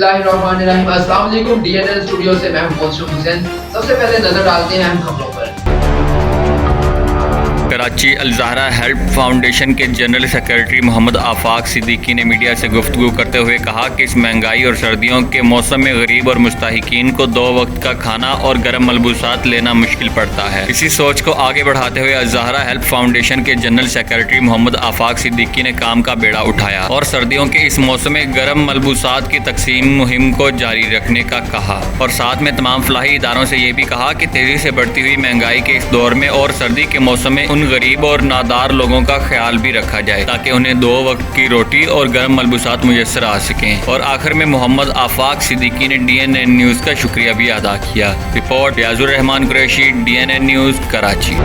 बिस्मिल्लाहिर्रहमानिर्रहीम। अस्सलाम वालेकुम। DNN स्टूडियो से मैं मोहम्मद हुसैन। सबसे पहले नजर डालते हैं अहम खबरों पर। कराची अल-ज़हरा हेल्प फाउंडेशन के जनरल सेक्रेटरी मोहम्मद आफाक सिद्दीकी ने मीडिया से गुफ्तगू करते हुए कहा कि इस महंगाई और सर्दियों के मौसम में गरीब और मुस्ताहिकीन को 2 वक्त का खाना और गर्म मलबूसात लेना मुश्किल पड़ता है। इसी सोच को आगे बढ़ाते हुए अल-ज़हरा हेल्प फाउंडेशन के जनरल सेक्रेटरी मोहम्मद आफाक सिद्दीकी ने काम का बेड़ा उठाया और सर्दियों के इस मौसम में गर्म मलबूसात की तकसीम मुहिम को जारी रखने का कहा और साथ में तमाम फलाही इदारों से ये भी कहा कि तेजी से बढ़ती हुई महंगाई के इस दौर में और सर्दी के मौसम में गरीब और नादार लोगों का ख्याल भी रखा जाए ताकि उन्हें 2 वक्त की रोटी और गर्म मलबूसात मुयस्सर आ सकें। और आखिर में मोहम्मद आफाक सिद्दीकी ने DNN न्यूज़ का शुक्रिया भी अदा किया। Report Riazur Rahman Qureshi, DNN news, Karachi.